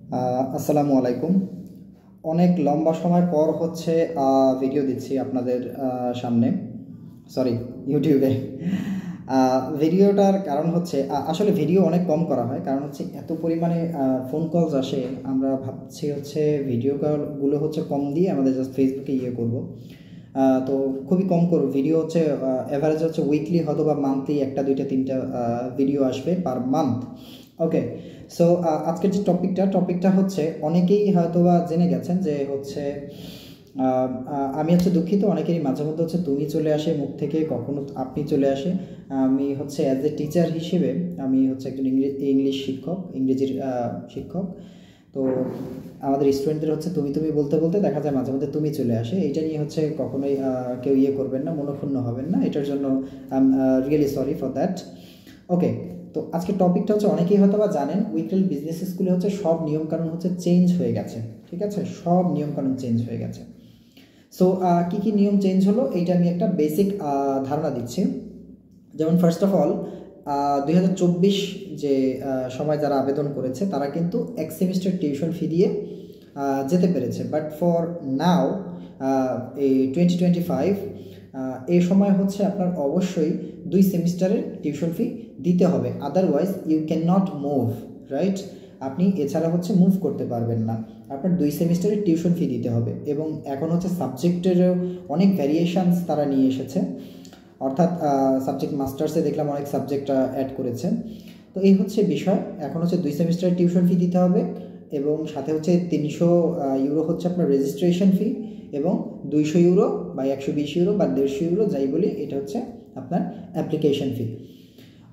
আসসালামু আলাইকুম। অনেক লম্বা সময় পর হচ্ছে ভিডিও দিচ্ছি আপনাদের সামনে, সরি ইউটিউবে। ভিডিওটার কারণ হচ্ছে আসলে ভিডিও অনেক কম করা হয়, কারণ হচ্ছে এত পরিমাণে ফোন কলস আসে, আমরা ভাবছি হচ্ছে ভিডিও কলগুলো হচ্ছে কম দিয়ে আমাদের জাস্ট ফেসবুকে করব। তো খুবই কম করব ভিডিও, হচ্ছে অ্যাভারেজ হচ্ছে উইকলি হয়তো বা মান্থলি একটা দুইটা তিনটা ভিডিও আসবে পার মান্থ। ওকে, সো আজকের যে টপিকটা হচ্ছে অনেকেই হয়তো বা জেনে গেছেন যে হচ্ছে আমি হচ্ছে দুঃখিত, অনেকেরই মাঝে মধ্যে হচ্ছে তুমি চলে আসে মুখ থেকে, কখনো আপনি চলে আসে। আমি হচ্ছে অ্যাজ এ টিচার হিসেবে আমি হচ্ছে একজন ইংলিশ শিক্ষক, ইংরেজির শিক্ষক। তো আমাদের স্টুডেন্টদের হচ্ছে তুমি তুমি বলতে বলতে দেখা যায় মাঝে মধ্যে তুমি চলে আসে। এইটা নিয়ে হচ্ছে কখনোই কেউ করবেন না, মনোক্ষুণ্ণ হবেন না, এটার জন্য I am really sorry for that. Okay, তো আজকের টপিকটা হচ্ছে অনেকেই হয়তো বা জানেন, উইকেল বিজনেস স্কুলে হচ্ছে সব নিয়মকানুন হচ্ছে চেঞ্জ হয়ে গেছে। ঠিক আছে, সব নিয়মকানুন চেঞ্জ হয়ে গেছে। সো কী কী নিয়ম চেঞ্জ হলো এইটা আমি একটা বেসিক ধারণা দিচ্ছি। যেমন ফার্স্ট অফ অল 2024 যে সময় যারা আবেদন করেছে তারা কিন্তু এক সেমিস্টার টিউশন ফি দিয়ে যেতে পেরেছে, বাট ফর নাও এই 2025 এই সময় হচ্ছে আপনার অবশ্যই 2 সেমিস্টারের টিউশন ফি দিতে হবে, otherwise you can not move, right? আপনি এছাড়া হচ্ছে মুভ করতে পারবেন না, আপনার 2 সেমিস্টারের টিউশন ফি দিতে হবে। এবং এখন হচ্ছে সাবজেক্টেরও অনেক ভ্যারিয়েশনস তারা নিয়ে এসেছে, অর্থাৎ সাবজেক্ট মাস্টার্সে দেখলাম অনেক সাবজেক্ট অ্যাড করেছে। তো এই হচ্ছে বিষয়, এখন হচ্ছে 2 সেমিস্টারের টিউশন ফি দিতে হবে, এবং সাথে হচ্ছে 300 ইউরো হচ্ছে আপনার রেজিস্ট্রেশন ফি, এবং 200 ইউরো বা 120 ইউরো বা 150 ইউরো যাই বলি, এটা হচ্ছে আপনার অ্যাপ্লিকেশন ফি।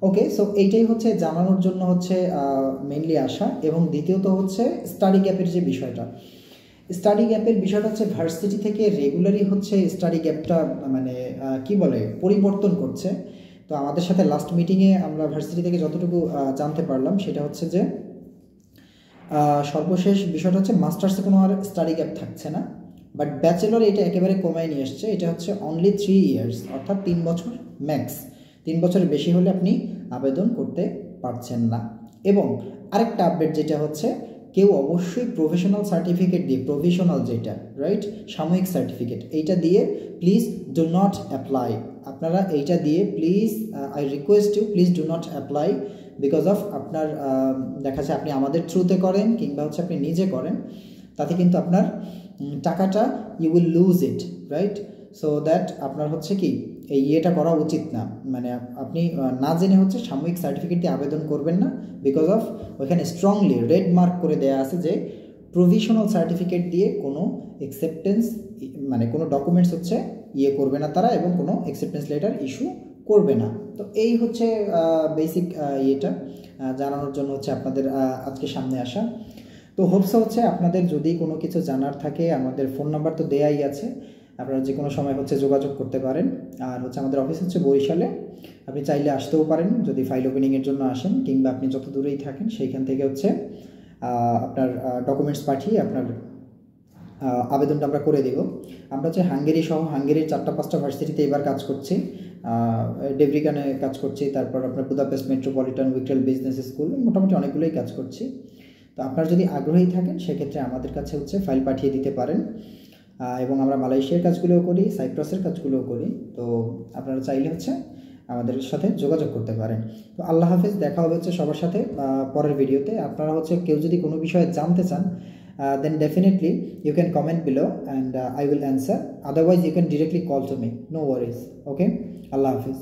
ওকে, সো এইটাই হচ্ছে জানানোর জন্য হচ্ছে মেইনলি আসা। এবং দ্বিতীয়ত হচ্ছে স্টাডি গ্যাপের যে বিষয়টা, স্টাডি গ্যাপের বিষয়টা হচ্ছে ভার্সিটি থেকে রেগুলারই হচ্ছে স্টাডি গ্যাপটা মানে কি বলে পরিবর্তন করছে। তো আমাদের সাথে লাস্ট মিটিংয়ে আমরা ভার্সিটি থেকে যতটুকু জানতে পারলাম সেটা হচ্ছে যে সর্বশেষ বিষয়টা হচ্ছে মাস্টার্সে কোনো আর স্টাডি গ্যাপ থাকছে না, বাট ব্যাচেলর এটা একেবারে কমায় নিয়ে এসছে। এটা হচ্ছে অনলি 3 ইয়ার্স, অর্থাৎ 3 বছর ম্যাক্স। 3 বছরের বেশি হলে আপনি আবেদন করতে পারছেন না। এবং আরেকটা আপডেট যেটা হচ্ছে, কেউ অবশ্যই প্রফেশনাল সার্টিফিকেট দিয়ে, প্রভিশনাল যেটা, রাইট, সাময়িক সার্টিফিকেট, এইটা দিয়ে প্লিজ ডু নট অ্যাপ্লাই। আপনারা এইটা দিয়ে please, I request you, please do not apply, because of আপনার দেখা যাচ্ছে আপনি আমাদের থ্রুতে করেন কিংবা হচ্ছে আপনি নিজে করেন, তাতে কিন্তু আপনার টাকাটা you will lose it, right? So that আপনার হচ্ছে কি এই ইয়েটা করা উচিত না, মানে আপনি না জেনে হচ্ছে সাময়িক সার্টিফিকেট দিয়ে আবেদন করবেন না, বিকজ অফ ওইখানে স্ট্রংলি রেড মার্ক করে দেওয়া আছে যে প্রভিশনাল সার্টিফিকেট দিয়ে কোনো অ্যাকসেপ্টেন্স, মানে কোনো ডকুমেন্টস হচ্ছে করবে না তারা, এবং কোনো অ্যাকসেপ্টেন্স লেটার ইস্যু করবে না। তো এই হচ্ছে বেসিক ইয়েটা জানানোর জন্য হচ্ছে আপনাদের আজকে সামনে আসা। তো হোপসো হচ্ছে আপনাদের যদি কোনো কিছু জানার থাকে, আমাদের ফোন নাম্বার তো দেয়াই আছে, আপনারা যে কোনো সময় হচ্ছে যোগাযোগ করতে পারেন। আর হচ্ছে আমাদের অফিস হচ্ছে বরিশালে, আপনি চাইলে আসতেও পারেন যদি ফাইল ওপেনিংয়ের জন্য আসেন, কিংবা আপনি যত দূরেই থাকেন সেইখান থেকে হচ্ছে আপনার ডকুমেন্টস পাঠিয়ে আপনার আবেদনটা আমরা করে দেব। আমরা হচ্ছে হাঙ্গেরি সহ হাঙ্গেরির 4-5টা ভার্সিটিতে এবার কাজ করছি, ডেব্রিকানে কাজ করছি, তারপর আপনার বুদাপেস্ট মেট্রোপলিটন, উইকেল বিজনেস স্কুল, মোটামুটি অনেকগুলোই কাজ করছি। তো আপনারা যদি আগ্রহী থাকেন সেক্ষেত্রে আমাদের কাছে হচ্ছে ফাইল পাঠিয়ে দিতে পারেন। এবং আমরা মালয়েশিয়ার কাজগুলোও করি, সাইপ্রাসের কাজগুলোও করি। তো আপনারা চাইলে হচ্ছে আমাদের সাথে যোগাযোগ করতে পারেন। তো আল্লাহ হাফেজ, দেখা হবে হচ্ছে সবার সাথে পরের ভিডিওতে। আপনারা হচ্ছে কেউ যদি কোনো বিষয়ে জানতে চান, then definitely you can comment below and I will answer, otherwise you can directly call to me, no worries. Okay, Allah Hafiz.